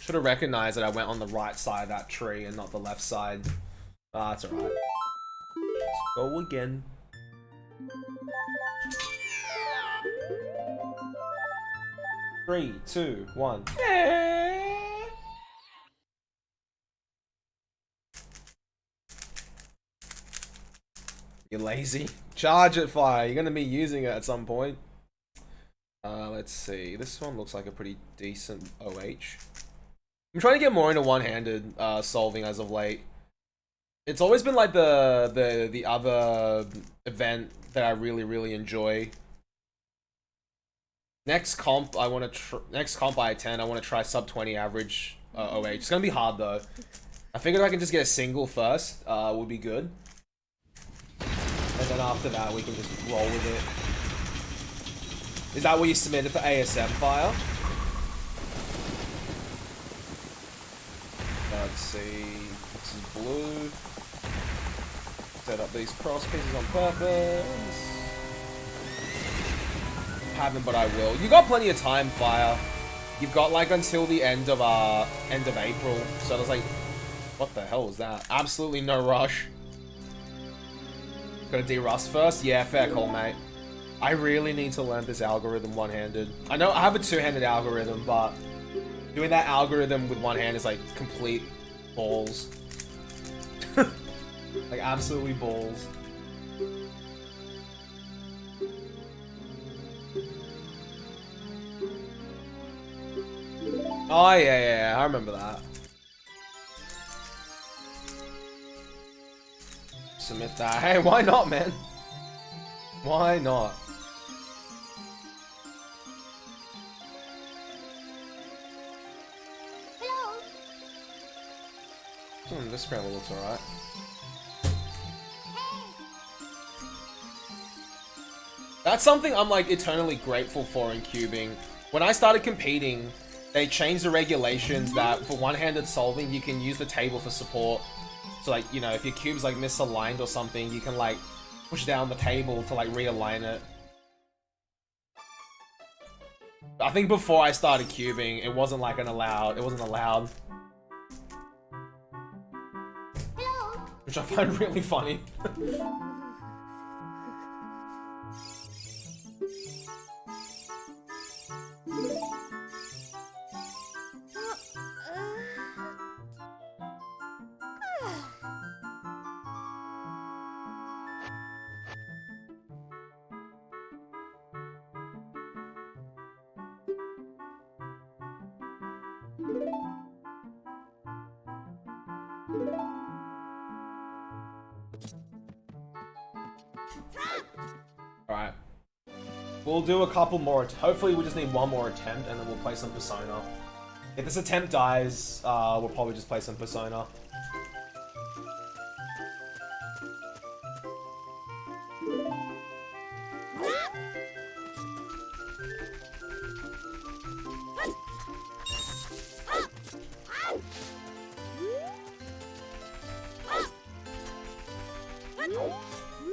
Should have recognized that I went on the right side of that tree and not the left side. Ah, that's alright. Let's go again. Three, two, one. You're lazy. Charge it, fire. You're gonna be using it at some point. Let's see. This one looks like a pretty decent OH. I'm trying to get more into one-handed solving as of late. It's always been like the other event that I really enjoy. Next comp I attend, I want to try sub 20 average OH. It's gonna be hard though. I figured if I can just get a single first, would be good. And then after that, we can just roll with it. Is that what you submitted for ASM fire? Let's see. This is blue. Set up these cross pieces on purpose. Haven't, but I will. You got plenty of time, fire. You've got like until the end of April. So there's like, what the hell was that? Absolutely no rush. Gotta de-rust first? Yeah, fair call, mate. I really need to learn this algorithm one-handed. I know I have a two-handed algorithm, but doing that algorithm with one hand is like complete balls. Like absolutely balls. Oh yeah, I remember that. Submit that. Hey, why not, man? Why not? Hello. This scramble looks alright. That's something I'm like eternally grateful for in cubing. When I started competing, they changed the regulations that for one-handed solving, you can use the table for support. So like, you know, if your cube's like misaligned or something, you can like push down the table to like realign it. I think before I started cubing, it wasn't like it wasn't allowed. Hello. Which I find really funny. Alright. We'll do a couple more. Hopefully we just need one more attempt and then we'll play some Persona. If this attempt dies, we'll probably just play some Persona.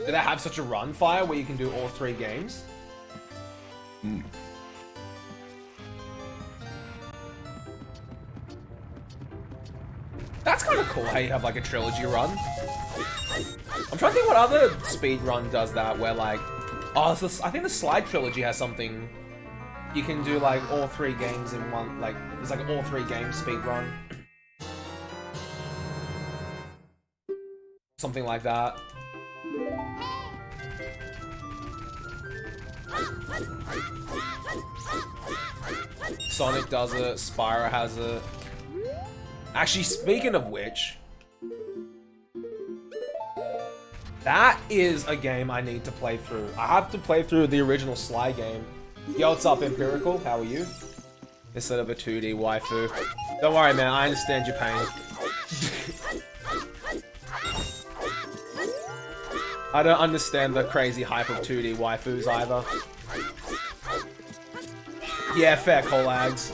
Did they have such a run fire where you can do all 3 games? That's kind of cool how you have like a trilogy run. I'm trying to think what other speedrun does that where like... Oh, I think the Slide trilogy has something. You can do like all 3 games in one, like, it's like all 3 games speedrun. Something like that. Sonic does it, Spyro has it. Actually, speaking of which, that is a game I need to play through. I have to play through the original Sly game. Yo, what's up, Empirical? How are you? Instead of a 2D waifu. Don't worry, man. I understand your pain. I don't understand the crazy hype of 2D waifus either. Yeah, fair collags.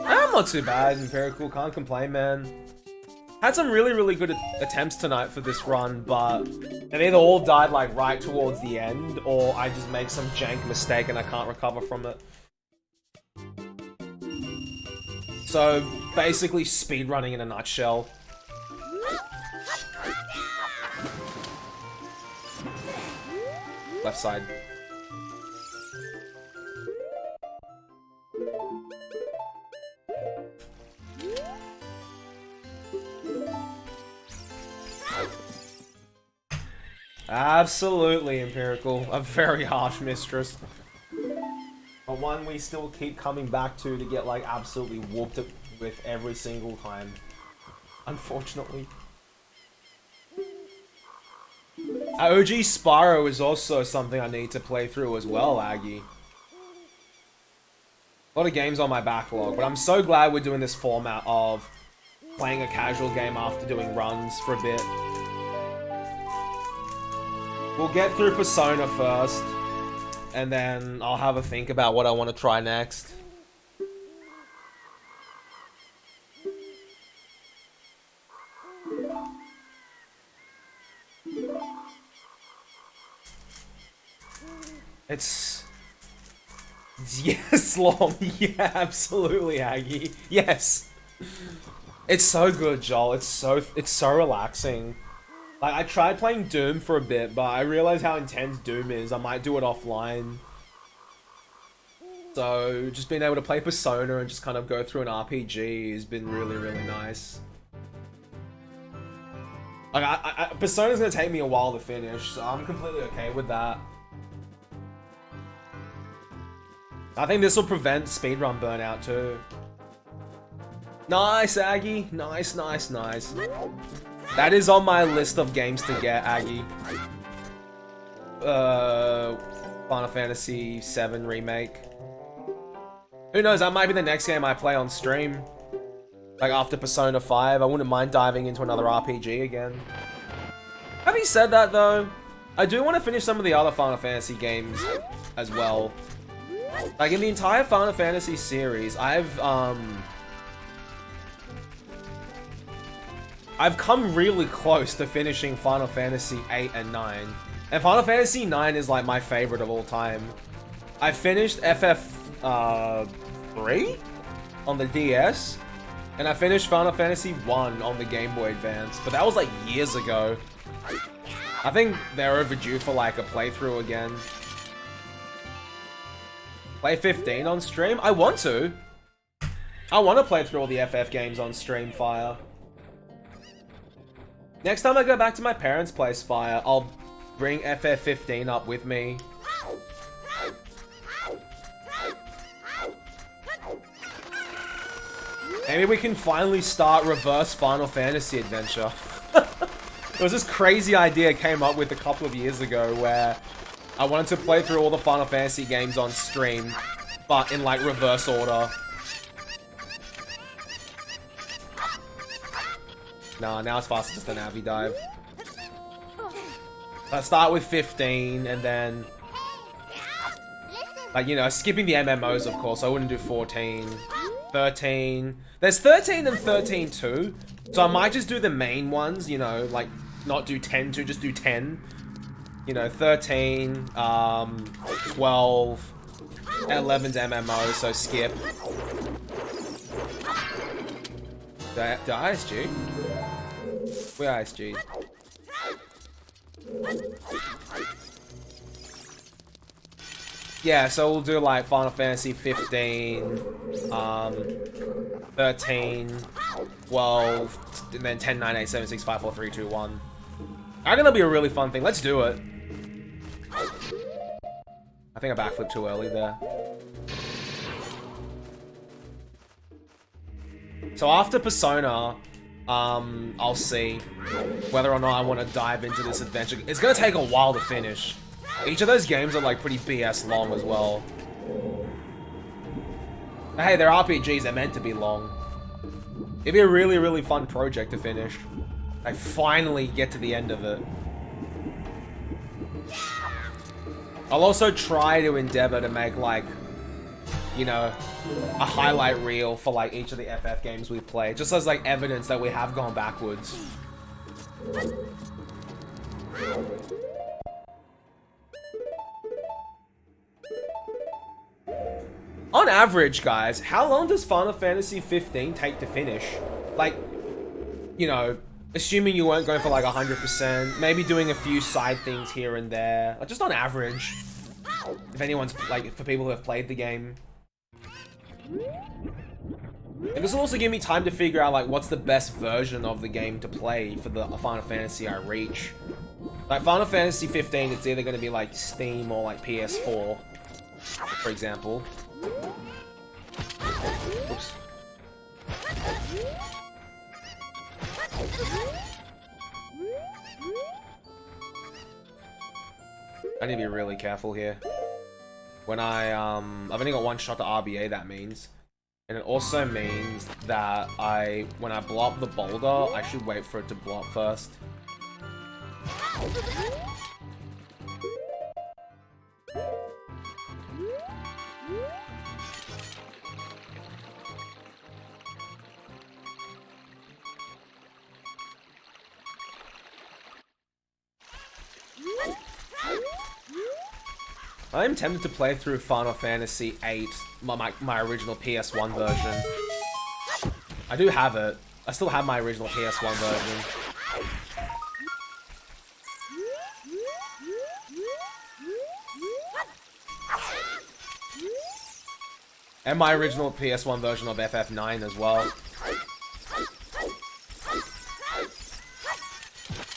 I'm not too bad, Empirical. Can't complain, man. Had some really good attempts tonight for this run, but They either all died like right towards the end, or I just make some jank mistake and I can't recover from it. So basically speedrunning in a nutshell. Left side. Absolutely, Empirical. A very harsh mistress. But one we still keep coming back to get, like, absolutely whooped with every single time. Unfortunately. OG Spyro is also something I need to play through as well, Aggie. A lot of games on my backlog, but I'm so glad we're doing this format of playing a casual game after doing runs for a bit. We'll get through Persona first, and then I'll have a think about what I want to try next. It's... Yes, Lom. Yeah, absolutely, Aggie. Yes. It's so good, Joel. It's so relaxing. Like, I tried playing Doom for a bit, but I realized how intense Doom is. I might do it offline. So, just being able to play Persona and just kind of go through an RPG has been really, really nice. Like, Persona's gonna take me a while to finish, so I'm completely okay with that. I think this will prevent speedrun burnout too. Nice, Aggie. Nice, nice, nice. That is on my list of games to get, Aggie. Final Fantasy VII Remake. Who knows, that might be the next game I play on stream. Like, after Persona 5, I wouldn't mind diving into another RPG again. Having said that, though, I do want to finish some of the other Final Fantasy games as well. Like, in the entire Final Fantasy series, I've come really close to finishing Final Fantasy 8 and 9. And Final Fantasy 9 is, like, my favorite of all time. I finished FF3 on the DS, and I finished Final Fantasy 1 on the Game Boy Advance, but that was, like, years ago. I think they're overdue for, like, a playthrough again. Play 15 on stream? I want to. I want to play through all the FF games on stream, Fire. Next time I go back to my parents' place, Fire, I'll bring FF15 up with me. Maybe we can finally start reverse Final Fantasy adventure. There was this crazy idea I came up with a couple of years ago where I wanted to play through all the Final Fantasy games on stream, but in, like, reverse order. Nah, now it's faster just an Navi dive. Let's start with 15, and then... Like, you know, skipping the MMOs, of course. I wouldn't do 14. 13. There's 13 and 13 too. So I might just do the main ones, you know, like, not do 10 to, just do 10. You know, 13, 12, 11's MMO, so skip. The ISG? We're ISG. Yeah, so we'll do like Final Fantasy 15, 13, 12, and then 10, 9, 8, 7, 6, 5, 4, 3, 2, 1. I think that'll be a really fun thing. Let's do it. I think I backflipped too early there. So after Persona, I'll see whether or not I want to dive into this adventure. It's going to take a while to finish. Each of those games are like pretty BS long as well. But hey, they're RPGs, they're meant to be long. It'd be a really, really fun project to finish. I finally get to the end of it. I'll also try to endeavor to make, like, you know, a highlight reel for, like, each of the FF games we play, just as, like, evidence that we have gone backwards. On average, guys, how long does Final Fantasy 15 take to finish? Like, you know, assuming you weren't going for like 100%, maybe doing a few side things here and there, like just on average. If anyone's like, for people who have played the game. And this will also give me time to figure out like what's the best version of the game to play for the Final Fantasy I reach. Like Final Fantasy 15, it's either going to be like Steam or like PS4, for example. Oops. I need to be really careful here. When I've only got one shot to RBA, that means. And it also means that when I blow up the boulder, I should wait for it to blow up first. I'm tempted to play through Final Fantasy VIII, my original PS1 version. I do have it. I still have my original PS1 version. And my original PS1 version of FF9 as well.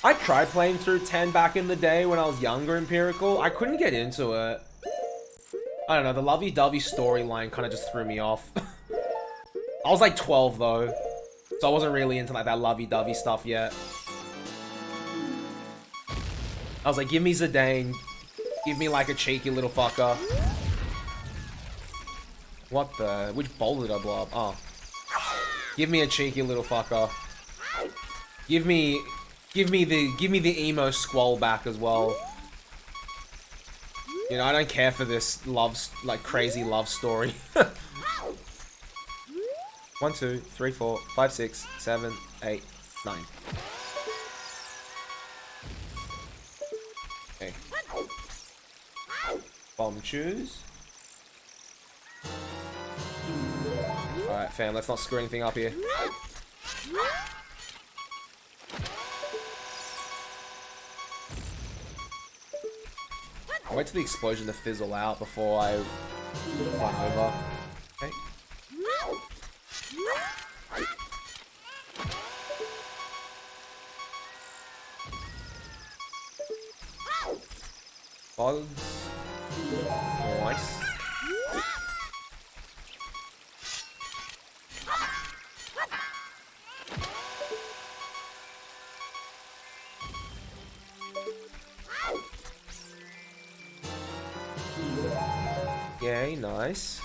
I tried playing through 10 back in the day when I was younger, Empirical. I couldn't get into it. I don't know, the lovey-dovey storyline kind of just threw me off. I was like 12 though, so I wasn't really into like that lovey-dovey stuff yet. I was like, give me Zidane. Give me like a cheeky little fucker. What the? Which bowl did I blow up? Oh. Give me a cheeky little fucker. Give me the emo squall back as well. You know, I don't care for this crazy love story. 1, 2, 3, 4, 5, 6, 7, 8, 9. Okay. Bomb choose. Alright, fam, let's not screw anything up here. I'll wait till the explosion to fizzle out before I run over. Okay. Bugs. Nice. Yay, nice.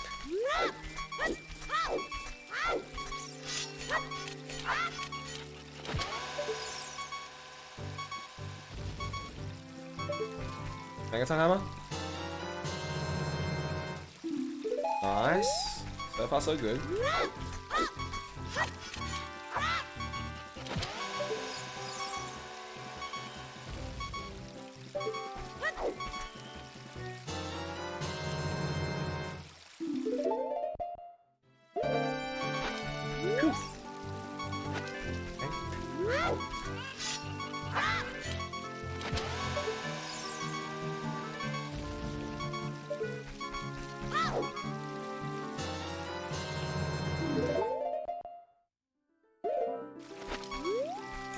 Megaton hammer. Nice. So far, so good.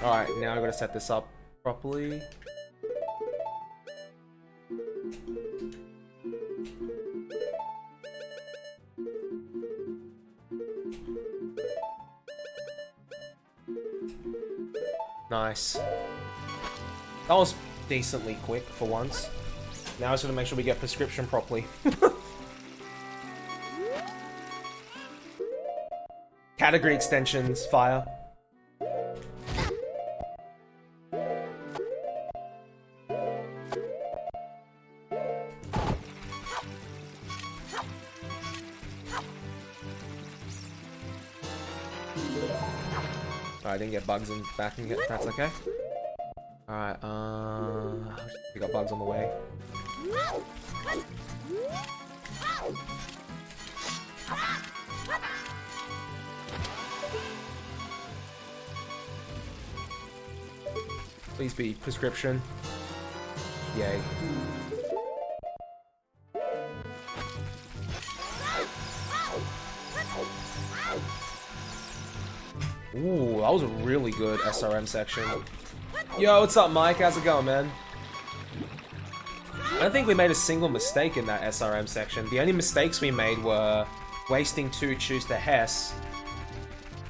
Alright, now I'm gonna set this up properly. Nice. That was decently quick for once. Now I just gotta make sure we get prescription properly. Category extensions, fire. I didn't get bugs in back and that's okay. Alright, we got bugs on the way. Please be prescription. Yay. Ooh, that was a really good SRM section. Yo, what's up, Mike? How's it going, man? I don't think we made a single mistake in that SRM section. The only mistakes we made were wasting 2 chews to Hess.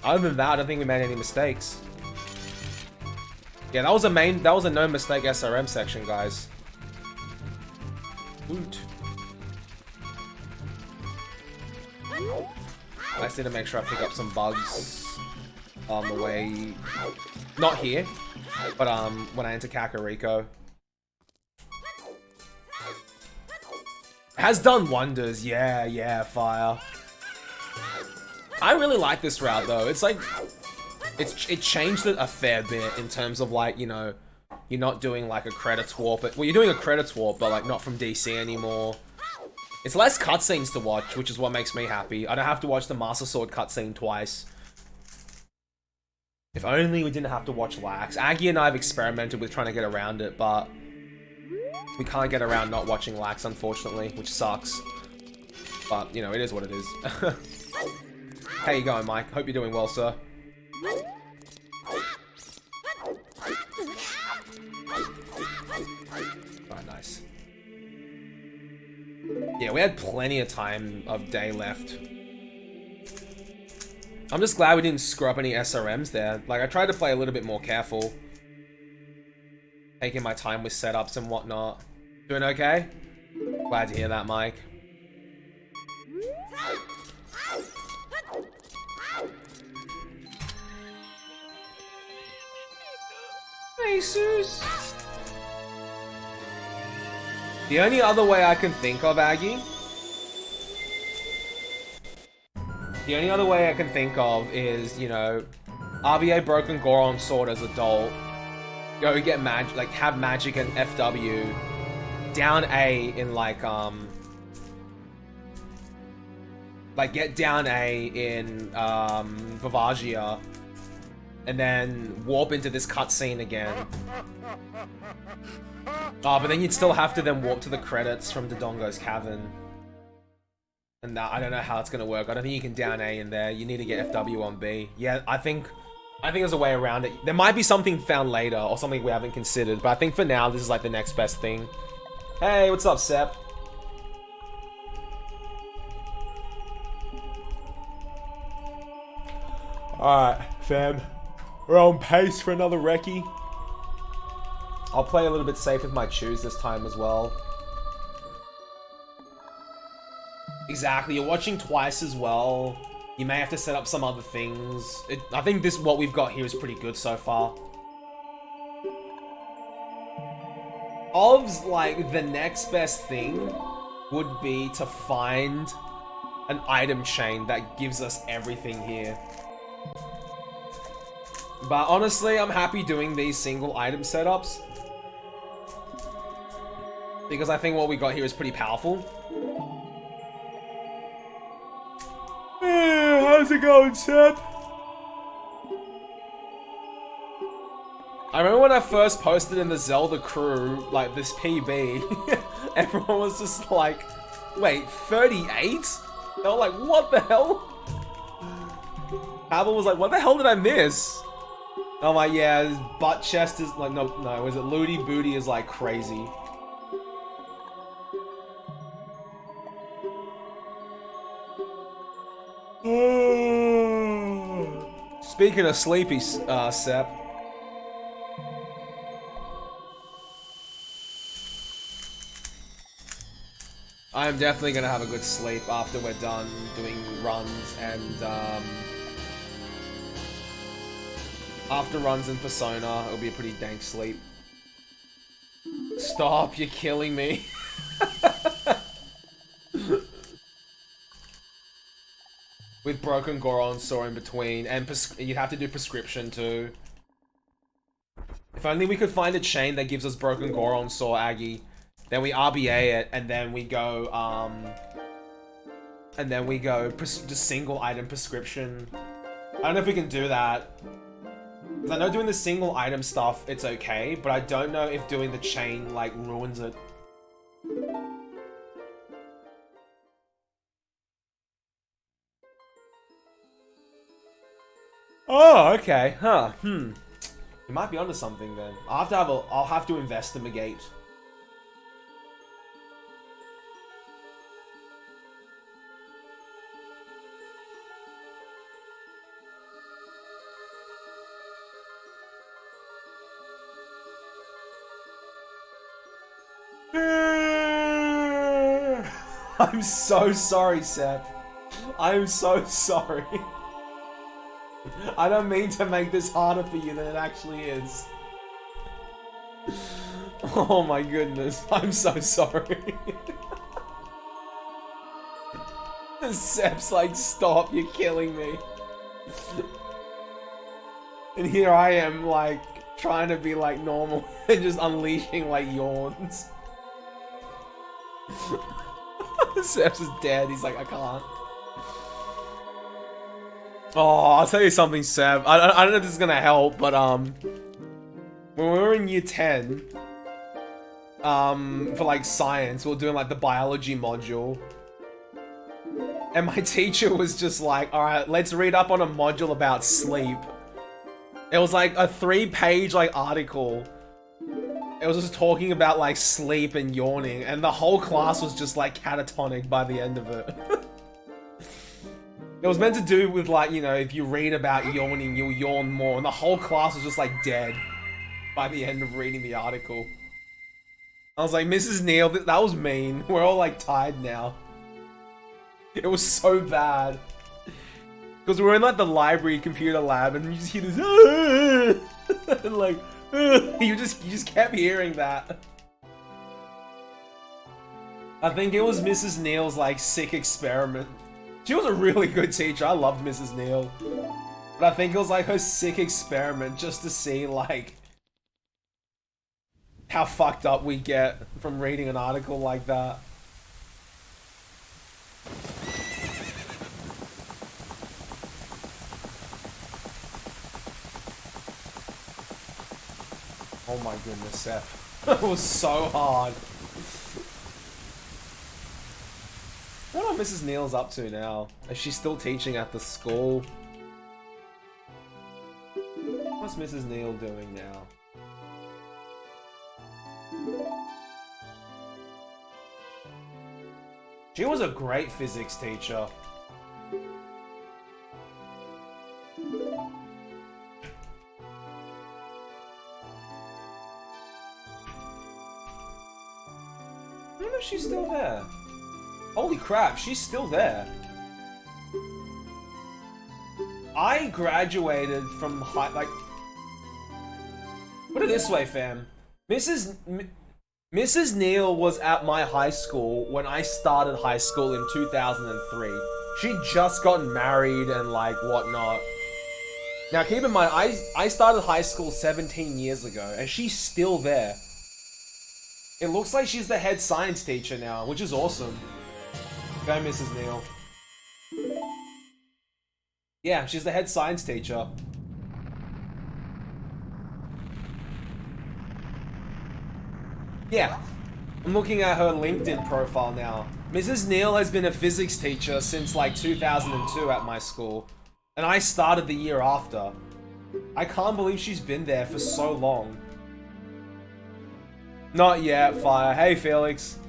Other than that, I don't think we made any mistakes. Yeah, that was a no mistake SRM section, guys. Woot. I just need to make sure I pick up some bugs on the way. Not here, but when I enter Kakariko. Has done wonders, yeah, fire. I really like this route though. It's like it changed it a fair bit in terms of like, you know, you're not doing like a credits warp, well, you're doing a credits warp, but like not from DC anymore. It's less cutscenes to watch, which is what makes me happy. I don't have to watch the Master Sword cutscene twice. If only we didn't have to watch Lax. Aggie and I have experimented with trying to get around it, but we can't get around not watching Lax, unfortunately, which sucks. But, you know, it is what it is. How you going, Mike? Hope you're doing well, sir. Alright, nice. Yeah, we had plenty of time of day left. I'm just glad we didn't screw up any SRMs there. Like, I tried to play a little bit more careful. Taking my time with setups and whatnot. Doing okay? Glad to hear that, Mike. Jesus. The only other way I can think of, Aggie, the only other way I can think of is, you know, RBA Broken Goron Sword as adult. Go get magic, like have magic and FW. Down A in like get down A in Vivagia. And then warp into this cutscene again. Oh, but then you'd still have to then warp to the credits from Dodongo's Cavern. And I don't know how it's gonna work. I don't think you can down A in there. You need to get FW on B. Yeah, I think there's a way around it. There might be something found later or something we haven't considered, but I think for now this is like the next best thing. Hey, what's up, Sep? Alright, fam. We're on pace for another recce. I'll play a little bit safe with my chews this time as well. Exactly, you're watching twice as well. You may have to set up some other things. I think what we've got here is pretty good so far. Ov's like the next best thing would be to find an item chain that gives us everything here. But honestly, I'm happy doing these single item setups. Because I think what we got here is pretty powerful. How's it going, Seb? I remember when I first posted in the Zelda crew, like this PB, everyone was just like, wait, 38? They were like, what the hell? Abel was like, what the hell did I miss? I'm like, yeah, his butt chest is like, no, was it Looty Booty is like crazy. Speaking of sleepy, Sep. I am definitely gonna have a good sleep after we're done doing runs and, after runs in Persona, it'll be a pretty dank sleep. Stop, you're killing me. With Broken Goron Saw in between, and you'd have to do prescription too. If only we could find a chain that gives us Broken Goron Saw Aggie. Then we RBA it, and then we go, just single item prescription. I don't know if we can do that. Because I know doing the single item stuff, it's okay, but I don't know if doing the chain, like, ruins it. Oh, okay. Huh. You might be onto something then. I'll have to investigate. I'm so sorry, Seth. I'm so sorry. I don't mean to make this harder for you than it actually is. Oh my goodness, I'm so sorry. Sep's like, stop, you're killing me. And here I am, like, trying to be like normal and just unleashing like yawns. Sep's is dead, he's like, I can't. Oh, I'll tell you something, Seb. I don't know if this is gonna help, but when we were in year 10, for like science, we were doing like the biology module. And my teacher was just like, alright, let's read up on a module about sleep. It was like a 3-page like article. It was just talking about like sleep and yawning, and the whole class was just like catatonic by the end of it. It was meant to do with like, you know, if you read about yawning, you'll yawn more, and the whole class was just like dead by the end of reading the article. I was like, Mrs. Neal, that was mean. We're all like tired now. It was so bad. Because we were in like the library computer lab, and you just hear this, and like, you just kept hearing that. I think it was Mrs. Neal's like sick experiment. She was a really good teacher. I loved Mrs. Neal. But I think it was like her sick experiment just to see like how fucked up we get from reading an article like that. Oh my goodness, Seth. That was so hard. I don't know what Mrs. Neal's up to now. Is she still teaching at the school? What's Mrs. Neal doing now? She was a great physics teacher. I don't know if she's still there. Holy crap, she's still there. I graduated from high, like... Put it this way, fam. Mrs. Neal was at my high school when I started high school in 2003. She'd just gotten married and like whatnot. Now keep in mind, I started high school 17 years ago and she's still there. It looks like she's the head science teacher now, which is awesome. Go, Mrs. Neal. Yeah, she's the head science teacher. Yeah, I'm looking at her LinkedIn profile now. Mrs. Neal has been a physics teacher since like 2002 at my school. And I started the year after. I can't believe she's been there for so long. Not yet, Fire. Hey, Felix.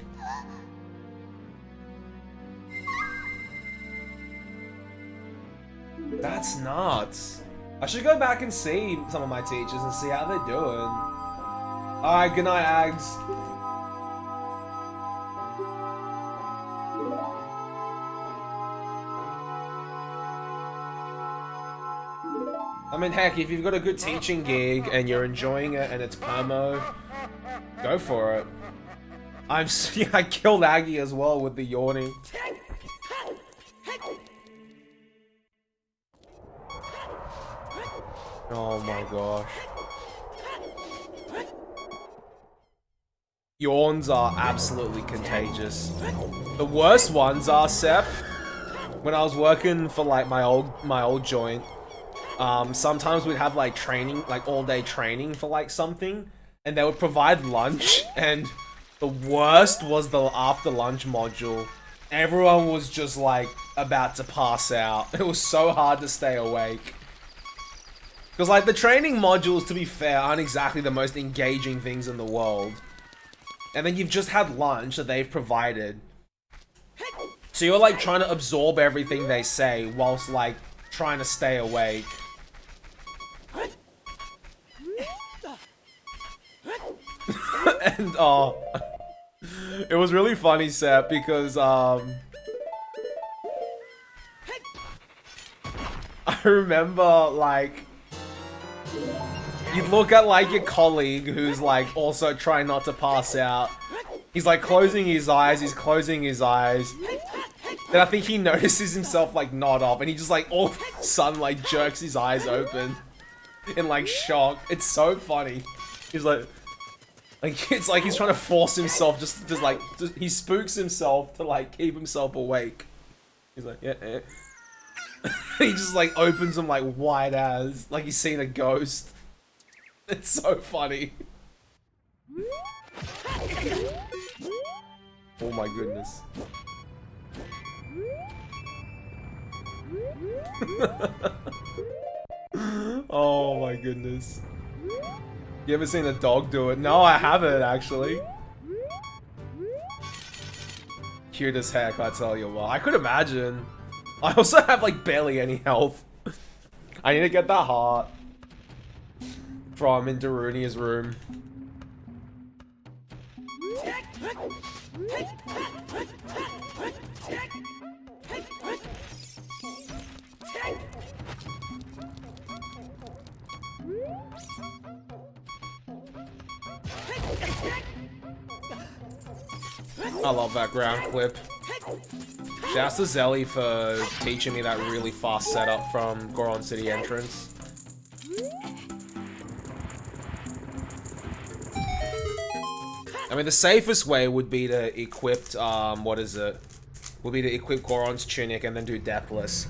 That's nuts. I should go back and see some of my teachers and see how they're doing. Alright, good night, Ags. I mean, heck, if you've got a good teaching gig and you're enjoying it and it's permo, go for it. Yeah, I killed Aggie as well with the yawning. Oh my gosh. Yawns are absolutely contagious. The worst ones are, Sep, when I was working for like my old joint, sometimes we'd have like training, like all day training for like something, and they would provide lunch, and the worst was the after lunch module. Everyone was just like about to pass out. It was so hard to stay awake. Because like the training modules, to be fair, aren't exactly the most engaging things in the world. And then you've just had lunch that they've provided. So you're like trying to absorb everything they say whilst like trying to stay awake. And it was really funny, Seth, because I remember like you'd look at like your colleague who's like also trying not to pass out. He's like closing his eyes, he's closing his eyes. Then I think he notices himself like nod off, and he just like all of a sudden like jerks his eyes open in like shock. It's so funny. He's like it's like he's trying to force himself just he spooks himself to like keep himself awake. He's like, yeah. He just like opens them like wide as, like he's seen a ghost. It's so funny. Oh my goodness. Oh my goodness. You ever seen a dog do it? No, I haven't actually. Cute as heck, I tell you what. I could imagine. I also have like barely any health. I need to get that heart from in Darunia's room. I love that ground clip. Shouts to Zelly for teaching me that really fast setup from Goron City entrance. I mean, the safest way would be to equip, what is it? Would be to equip Goron's tunic and then do Deathless.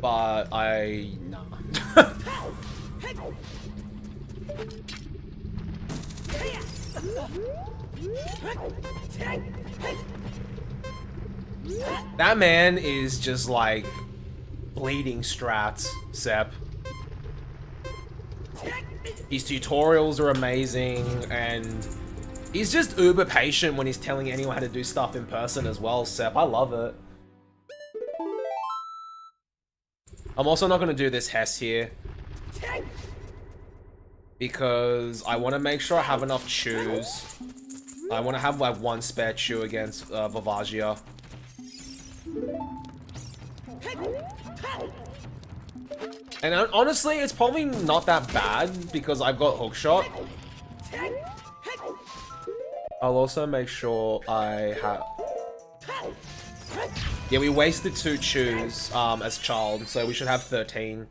But nah. That man is just like bleeding strats, Sep. His tutorials are amazing, and he's just uber patient when he's telling anyone how to do stuff in person as well, Sep. I love it. I'm also not going to do this Hess here, because I want to make sure I have enough chews. I want to have like one spare chew against Vavagia. And honestly, it's probably not that bad because I've got hookshot. I'll also make sure I have... Yeah, we wasted 2 chews as child, so we should have 13.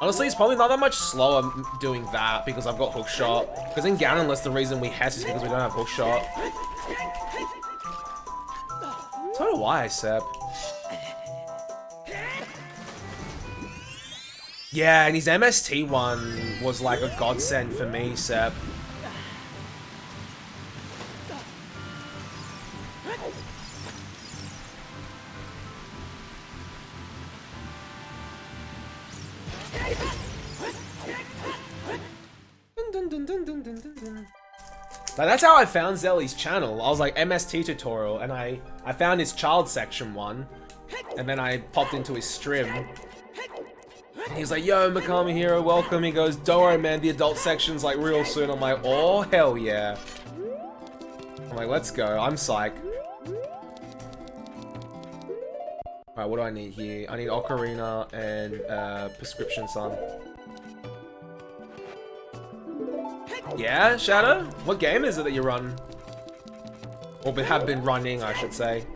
Honestly, it's probably not that much slower doing that because I've got hookshot. Because in Ganonless, the reason we Hess is because we don't have hookshot. So do I, Sep. Yeah, and his MST one was like a godsend for me, Sep. Like, that's how I found Zelly's channel. I was like, MST tutorial, and I found his child section one, and then I popped into his stream. And he's like, yo, MikamiHero, welcome. He goes, don't worry, man, the adult section's like real soon. I'm like, oh, hell yeah. I'm like, let's go. I'm psych. Alright, what do I need here? I need Ocarina and Prescription Sun. Yeah, Shadow? What game is it that you run? Or have been running, I should say.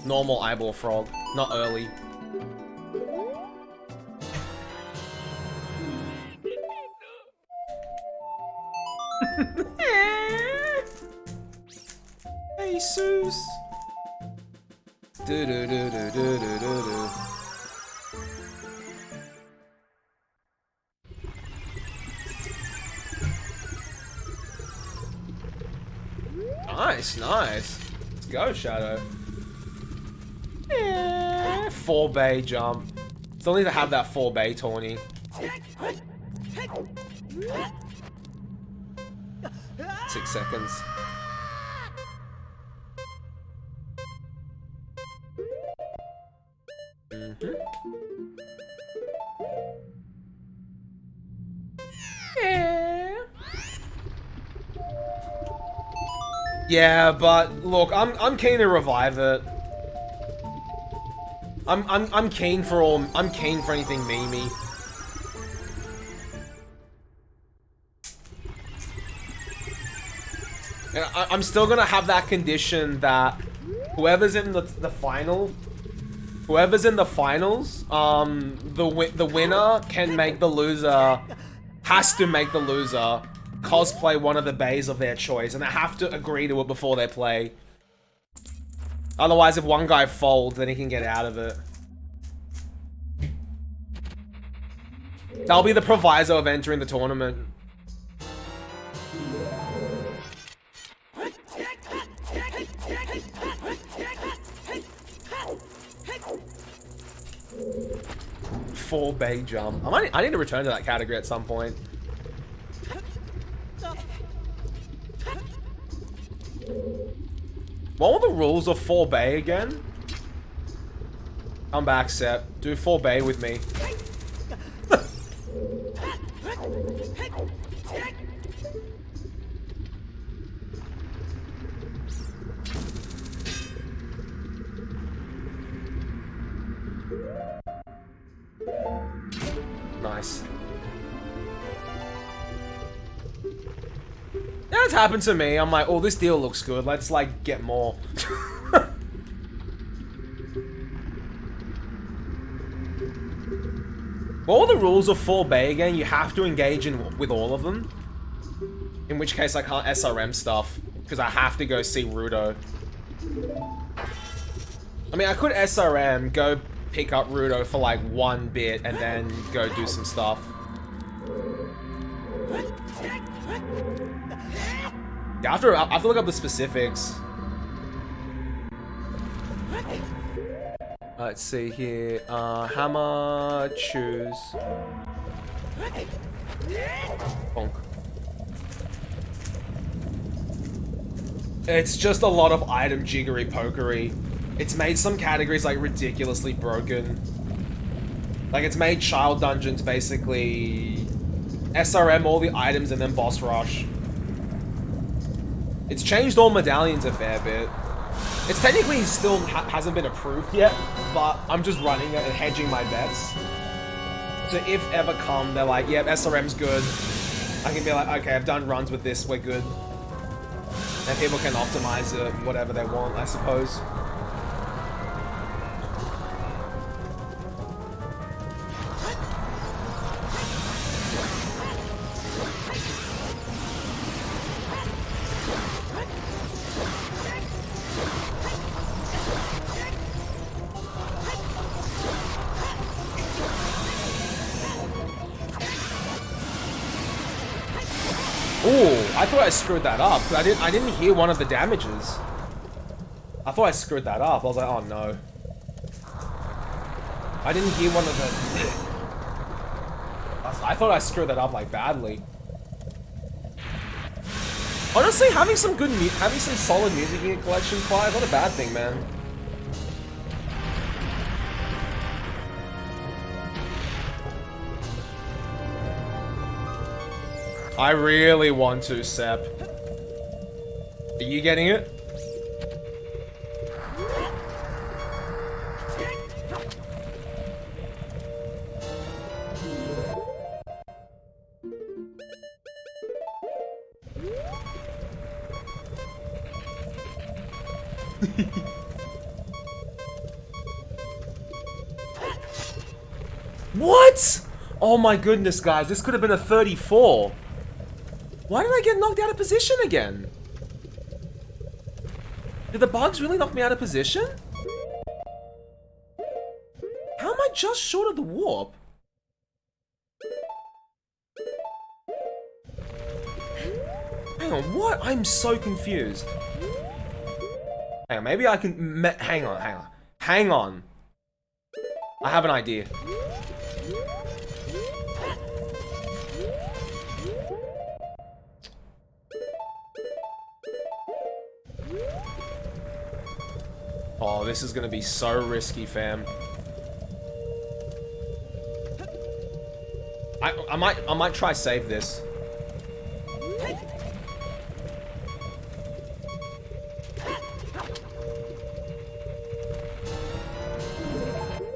Normal eyeball frog, not early. Jesus. Do do do do do do do do. Nice, nice. Let's go, Shadow. 4 bay jump. Still need to have that 4 bay tawny. 6 seconds. Yeah, but look, I'm keen to revive it. I'm keen for anything memey. And I'm still gonna have that condition that whoever's in the finals, the winner can make the loser, has to make the loser cosplay one of the bays of their choice, and they have to agree to it before they play. Otherwise, if one guy folds, then he can get out of it. That'll be the proviso of entering the tournament. Full bay jump. I need to return to that category at some point. What were the rules of 4 bay again? Come back, Sep. Do 4 bay with me. Nice. Yeah, it's happened to me. I'm like, oh, this deal looks good. Let's, like, get more. What were the rules of 4 bay again? You have to engage with all of them. In which case, I can't SRM stuff. Because I have to go see Rudo. I mean, I could SRM, go pick up Rudo for, like, 1 bit, and then go do some stuff. Yeah, I have to look up the specifics. Let's see here. Hammer, choose. Bonk. It's just a lot of item jiggery pokery. It's made some categories like ridiculously broken. Like it's made child dungeons basically SRM all the items and then boss rush. It's changed all medallions a fair bit. It's technically still hasn't been approved yet, but I'm just running it and hedging my bets. So if ever come, they're like, yep, SRM's good. I can be like, okay, I've done runs with this, we're good. And people can optimize it, whatever they want, I suppose. Ooh, I thought I screwed that up. I didn't hear one of the damages. I thought I screwed that up. I was like, oh no. I didn't hear one of the... I thought I screwed that up like badly. Honestly, having some solid music in your collection, 5, not a bad thing, man. I really want to, Sep. Are you getting it? What? Oh my goodness, guys. This could have been a 34. Why did I get knocked out of position again? Did the bugs really knock me out of position? How am I just short of the warp? Hang on, what? I'm so confused. Hang on, maybe I can... Hang on. I have an idea. Oh, this is gonna be so risky, fam. I might try save this.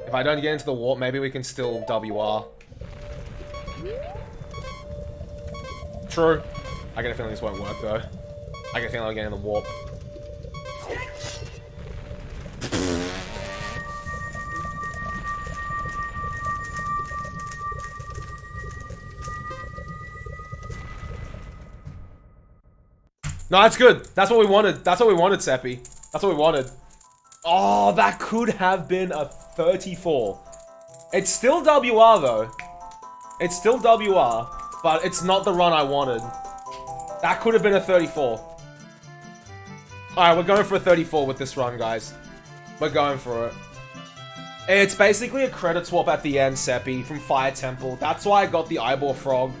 If I don't get into the warp, maybe we can still WR. True. I get a feeling this won't work though. I get a feeling I'll get in the warp. No, that's good. That's what we wanted. That's what we wanted, Seppi. That's what we wanted. Oh, that could have been a 34. It's still WR, though. It's still WR, but it's not the run I wanted. That could have been a 34. Alright, we're going for a 34 with this run, guys. We're going for it. It's basically a credit swap at the end, Seppi, from Fire Temple. That's why I got the Eyeball Frog.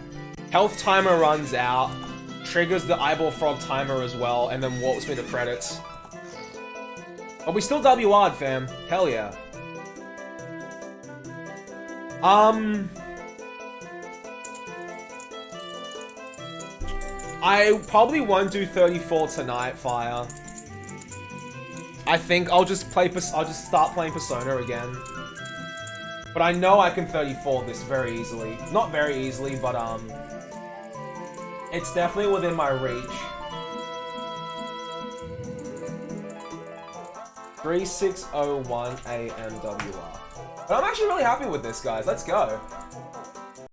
Health timer runs out. Triggers the Eyeball Frog timer as well, and then warps me to credits. But we still WR'd, fam. Hell yeah. I probably won't do 34 tonight, Fire. I think I'll just start playing Persona again. But I know I can 34 this very easily. Not very easily, but it's definitely within my reach. 3601 AMWR. But I'm actually really happy with this, guys. Let's go.